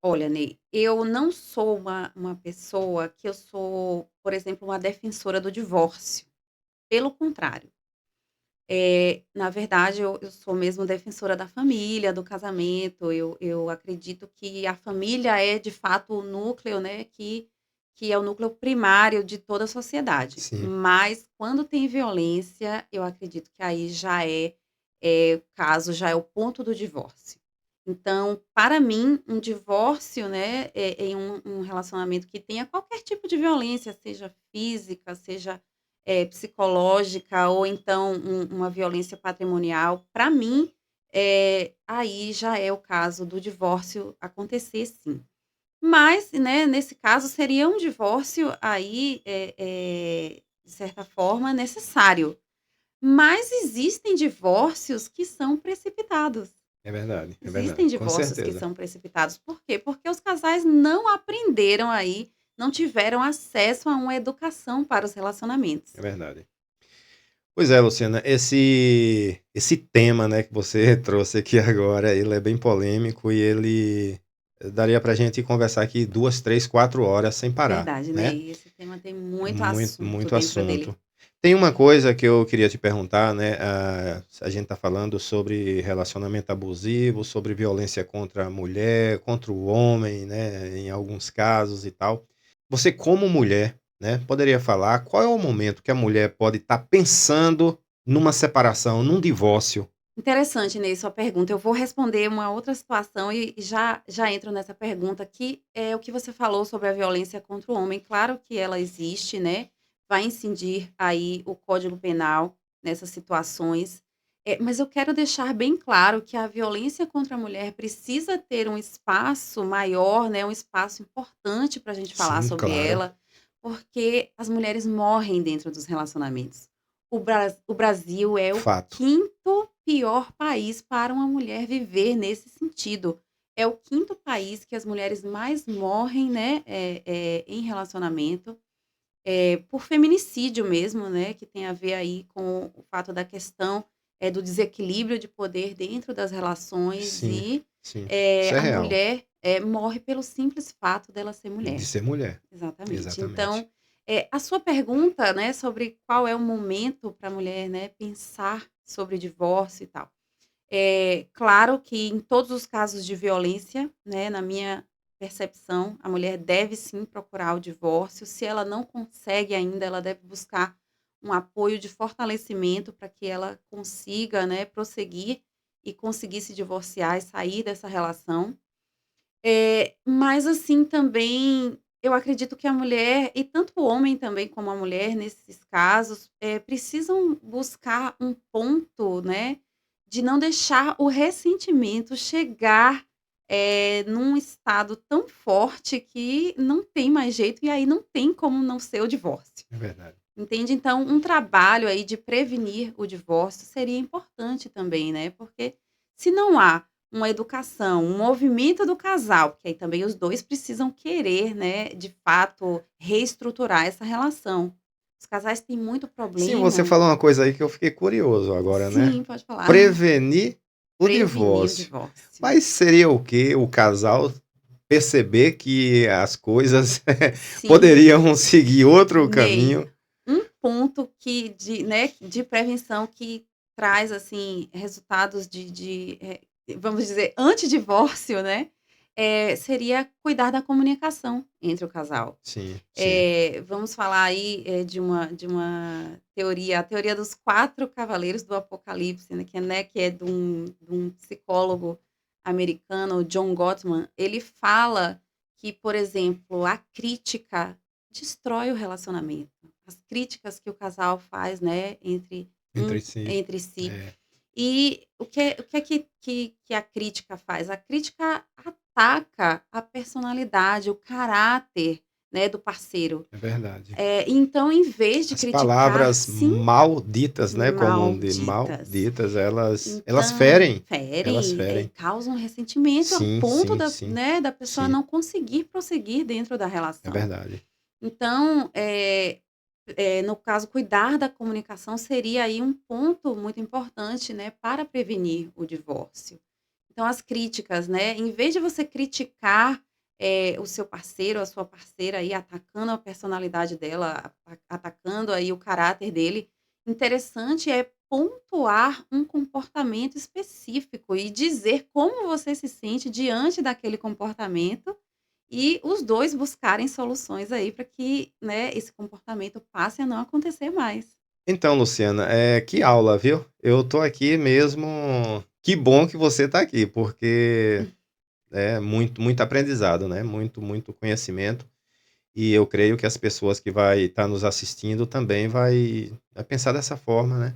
Olha, Ney, eu não sou uma pessoa que eu sou, por exemplo, uma defensora do divórcio, pelo contrário. Na verdade, eu sou mesmo defensora da família, do casamento. Eu acredito que a família é, de fato, o núcleo, né, que é o núcleo primário de toda a sociedade. Sim, Mas quando tem violência, eu acredito que aí já o caso, já é o ponto do divórcio. Então, para mim, um divórcio, né, em um relacionamento que tenha qualquer tipo de violência, seja física, seja psicológica ou então uma violência patrimonial, para mim, aí já é o caso do divórcio acontecer, sim. Mas, né, nesse caso seria um divórcio aí, de certa forma necessário. Mas existem divórcios que são precipitados. é verdade, Existem com divórcios que certeza, são precipitados. Por quê? Porque os casais não aprenderam aí, não tiveram acesso a uma educação para os relacionamentos. é verdade. Pois é, Luciana, esse tema, né, que você trouxe aqui agora, ele é bem polêmico e ele daria pra gente conversar aqui 2, 3, 4 horas sem parar, Verdade, né, né? e esse tema tem muito Muito, assunto muito dentro dele. assunto. Tem uma coisa que eu queria te perguntar, né? A gente tá falando sobre relacionamento abusivo, sobre violência contra a mulher, contra o homem, né? Em alguns casos e tal. Você, como mulher, né, poderia falar qual é o momento que a mulher pode estar pensando numa separação, num divórcio? Interessante, Ney, sua pergunta. Eu vou responder uma outra situação e já entro nessa pergunta, que é o que você falou sobre a violência contra o homem. Claro que ela existe, né, vai incidir aí o Código Penal nessas situações, mas eu quero deixar bem claro que a violência contra a mulher precisa ter um espaço maior, né, um espaço importante para a gente falar Sim, sobre claro. ela, porque as mulheres morrem dentro dos relacionamentos. O Brasil é o Fato. quinto pior país para uma mulher viver nesse sentido. É o quinto país que as mulheres mais morrem, né, em relacionamento, por feminicídio mesmo, né, que tem a ver aí com o fato da questão, do desequilíbrio de poder dentro das relações Sim, e, sim. Isso é a real. mulher, morre pelo simples fato dela ser De mulher. ser mulher. Exatamente. Exatamente. Então, a sua pergunta, né, sobre qual é o momento para a mulher, né, pensar sobre divórcio e tal. Claro que em todos os casos de violência, né, na minha percepção, a mulher deve sim procurar o divórcio. Se ela não consegue ainda, ela deve buscar um apoio de fortalecimento para que ela consiga, né, prosseguir e conseguir se divorciar e sair dessa relação. Mas assim também, eu acredito que a mulher, e tanto o homem também como a mulher nesses casos, precisam buscar um ponto, né, de não deixar o ressentimento chegar, num estado tão forte que não tem mais jeito, e aí não tem como não ser o divórcio. É verdade. Entende? Então, um trabalho aí de prevenir o divórcio seria importante também, né, porque se não há uma educação, um movimento do casal, porque aí também os 2 precisam querer, né, de fato, reestruturar essa relação. Os casais têm muito Sim, você problema. falou uma coisa aí que eu fiquei curioso agora, né? Sim, pode falar. Prevenir o Prevenir o divórcio. divórcio. Mas seria o quê? O casal perceber que as coisas Sim, poderiam seguir outro Ney, caminho. um ponto que de prevenção que traz, assim, resultados vamos dizer, antidivórcio, né, seria cuidar da comunicação entre o casal. Sim, sim. Vamos falar aí, de uma teoria, a teoria dos 4 cavaleiros do Apocalipse, né, que é de um psicólogo americano, John Gottman. Ele fala que, por exemplo, a crítica destrói o relacionamento. As críticas que o casal faz, né, Entre si. entre si. É, E o que é que a crítica faz? A crítica ataca a personalidade, o caráter, né, do parceiro. é verdade. Então, em vez de As criticar, palavras sim, malditas, né? Como de malditas. malditas, elas Então, ferem. Elas ferem, ferem. causam ressentimento a Sim, ponto sim, da, sim, né, da pessoa sim. não conseguir prosseguir dentro da É relação. verdade. Então, no caso, cuidar da comunicação seria aí um ponto muito importante, né, para prevenir o divórcio. Então, as críticas, né, em vez de você criticar, o seu parceiro, a sua parceira aí, atacando a personalidade dela, atacando aí o caráter dele, interessante é pontuar um comportamento específico e dizer como você se sente diante daquele comportamento e os 2 buscarem soluções aí para que, né, esse comportamento passe a não acontecer mais. Então, Luciana, que aula, viu? Eu tô aqui mesmo. Que bom que você tá aqui, porque é muito, muito aprendizado, né? Muito, muito conhecimento. E eu creio que as pessoas que vai estar nos assistindo também vai pensar dessa forma, né?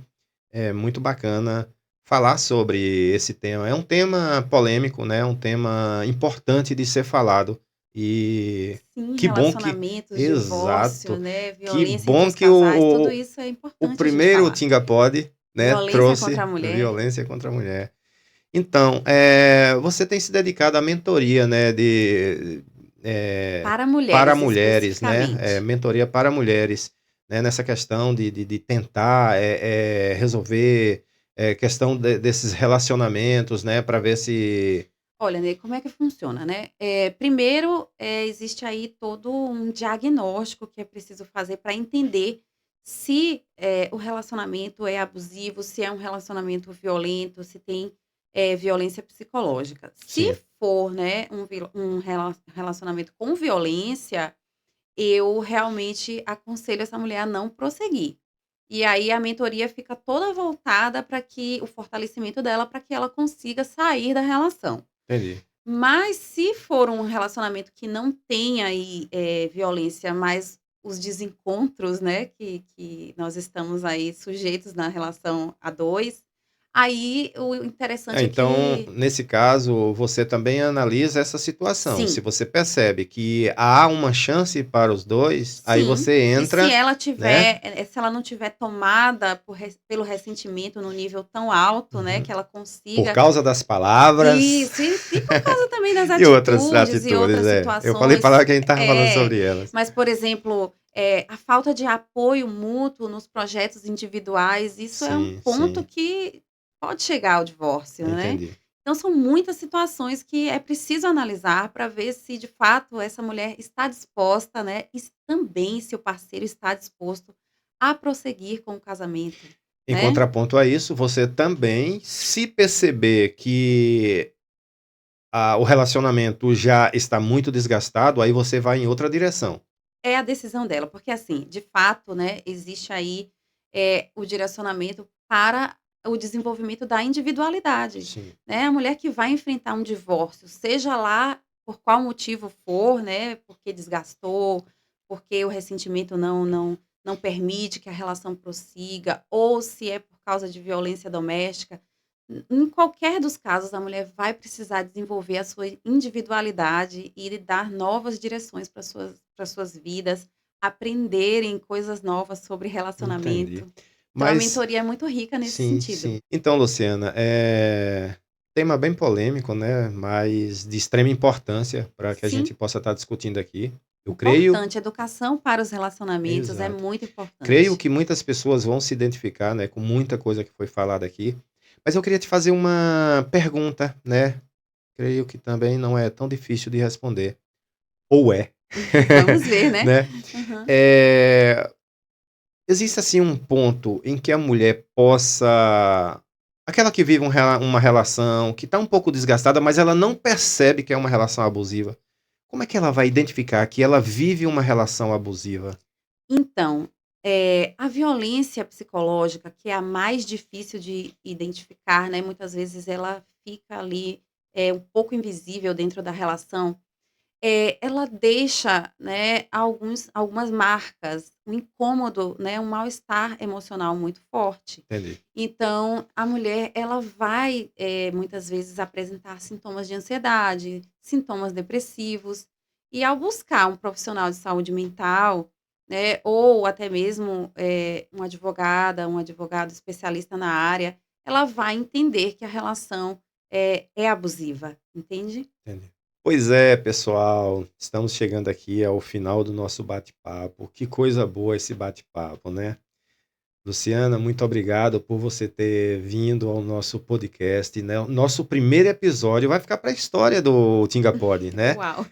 É muito bacana falar sobre esse tema. É um tema polêmico, né? É um tema importante de ser falado. E Sim, que bom que. relacionamentos, divórcio, Exato. né, Que violência entre bom os que casais, tudo o, isso é o importante a gente primeiro falar. Tinga Pod, né, Violência contra trouxe a mulher. violência contra a mulher. Então, você tem se dedicado à mentoria, né, Para para mulheres, mulheres, né? especificamente. Mentoria para mulheres, né? Nessa questão de tentar resolver questão desses relacionamentos, né? Para ver se. Olha, né, como é que funciona, né? Primeiro, existe aí todo um diagnóstico que é preciso fazer para entender se, o relacionamento é abusivo, se é um relacionamento violento, se tem, violência psicológica. Se Sim, for, né, um relacionamento com violência, eu realmente aconselho essa mulher a não prosseguir. E aí a mentoria fica toda voltada para que o fortalecimento dela, para que ela consiga sair da relação. entendi. Mas se for um relacionamento que não tem aí, violência, mas os desencontros, né, que nós estamos aí sujeitos na relação a 2, aí o interessante é Então, que nesse caso, você também analisa essa situação. Se sim. você percebe que há uma chance para os dois, aí Sim, você e se entra, ela né? tiver se ela não tiver tomada pelo ressentimento no nível tão alto, né, Uhum. que ela Por consiga causa das palavras. isso, e por causa também das E outras atitudes e atitudes, outras Eu falei situações palavra que a gente tava falando é, sobre elas. mas, por exemplo, a falta de apoio mútuo nos projetos individuais, isso é um Sim, ponto sim, que pode chegar ao divórcio, né. entendi. Então são muitas situações que é preciso analisar para ver se de fato essa mulher está disposta, né, e também se o parceiro está disposto a prosseguir com o casamento, Em né. contraponto a isso, você também, se perceber que o relacionamento já está muito desgastado, aí você vai em outra direção. É a decisão dela, porque assim, de fato, né, existe aí, o direcionamento para o desenvolvimento da individualidade, Sim, né. A mulher que vai enfrentar um divórcio, seja lá por qual motivo for, né, porque desgastou, porque o ressentimento não permite que a relação prossiga, ou se é por causa de violência doméstica, em qualquer dos casos, a mulher vai precisar desenvolver a sua individualidade e dar novas direções para suas vidas, aprenderem coisas novas sobre entendi. relacionamento. Então a Mas mentoria é muito rica nesse sim, sentido. sim. Então, Luciana, tema bem polêmico, né? Mas de extrema importância para que a Sim, gente possa estar discutindo aqui. Eu creio, importante. Educação para os relacionamentos é exato. muito Creio importante. que muitas pessoas vão se identificar, né, com muita coisa que foi falada aqui. Mas eu queria te fazer uma pergunta, né? Creio que também não é tão difícil de responder. Ou é, Vamos ver, né? né? Aham. É, existe assim um ponto em que a mulher possa. Aquela que vive uma relação que está um pouco desgastada, mas ela não percebe que é uma relação abusiva. Como é que ela vai identificar que ela vive uma relação abusiva? Então, a violência psicológica, que é a mais difícil de identificar, né, muitas vezes ela fica ali, um pouco invisível dentro da relação. Ela deixa, né, algumas marcas, um incômodo, né, um mal-estar emocional muito forte. Entendi. Então, a mulher ela vai, muitas vezes apresentar sintomas de ansiedade, sintomas depressivos, e ao buscar um profissional de saúde mental, né, ou até mesmo, uma advogada, um advogado especialista na área, ela vai entender que a relação é abusiva, entende? Entendi. Pois é, pessoal, estamos chegando aqui ao final do nosso bate-papo. Que coisa boa esse bate-papo, né? Luciana, muito obrigado por você ter vindo ao nosso podcast, né? O nosso primeiro episódio vai ficar para a história do Tinga Pod, né? Uau!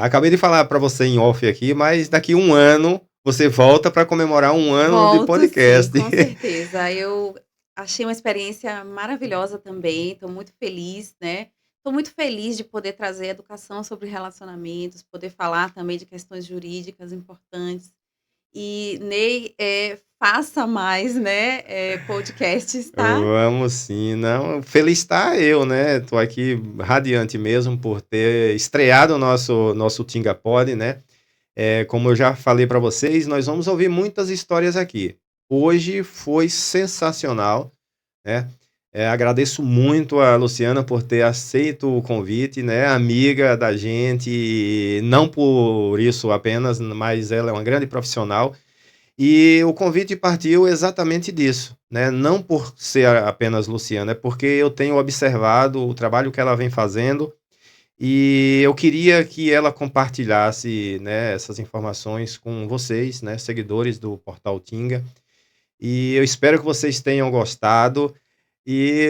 Acabei de falar para você em off aqui, mas daqui um ano você volta para comemorar um ano de Volto sim, podcast. com certeza. Eu achei uma experiência maravilhosa também, estou muito feliz, né. Estou muito feliz de poder trazer educação sobre relacionamentos, poder falar também de questões jurídicas importantes. E Ney, faça mais, né, podcasts, tá. Vamos sim, não, feliz está eu, né? Tô aqui radiante mesmo por ter estreado o nosso Tinga Pod, né? Como eu já falei para vocês, nós vamos ouvir muitas histórias aqui. Hoje foi sensacional, né? Agradeço muito a Luciana por ter aceito o convite, né? Amiga da gente, não por isso apenas, mas ela é uma grande profissional. E o convite partiu exatamente disso, né? Não por ser apenas Luciana, é porque eu tenho observado o trabalho que ela vem fazendo e eu queria que ela compartilhasse, né, essas informações com vocês, né, seguidores do Portal Tinga. E eu espero que vocês tenham gostado. E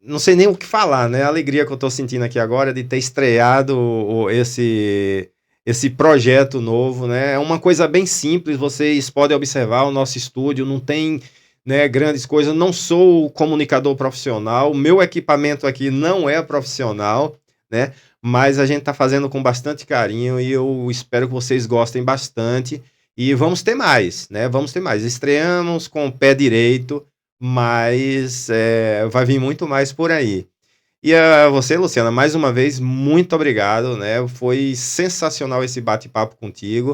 não sei nem o que falar, né? A alegria que eu estou sentindo aqui agora de ter estreado esse projeto novo, né? É uma coisa bem simples, vocês podem observar o nosso estúdio, não tem, né, grandes coisas. Não sou comunicador profissional, o meu equipamento aqui não é profissional, né? Mas a gente está fazendo com bastante carinho e eu espero que vocês gostem bastante. E vamos ter mais, né? Vamos ter mais. Estreamos com o pé direito, mas vai vir muito mais por aí. E a você, Luciana, mais uma vez, muito obrigado, né? Foi sensacional esse bate-papo contigo.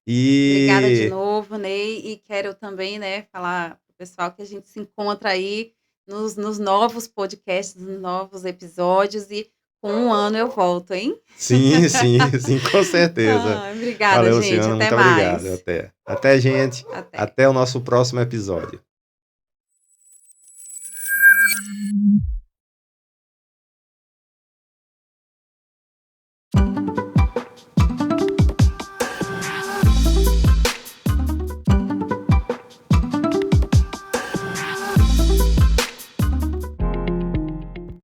Obrigada de E novo, Ney, e quero também, né, falar para o pessoal que a gente se encontra aí nos novos podcasts, nos novos episódios e com um ano eu volto, hein. sim, sim, sim, com certeza. Obrigada, Valeu, gente, Luciana, até muito obrigado. mais. Até. Até, gente. Até. Até o nosso próximo episódio.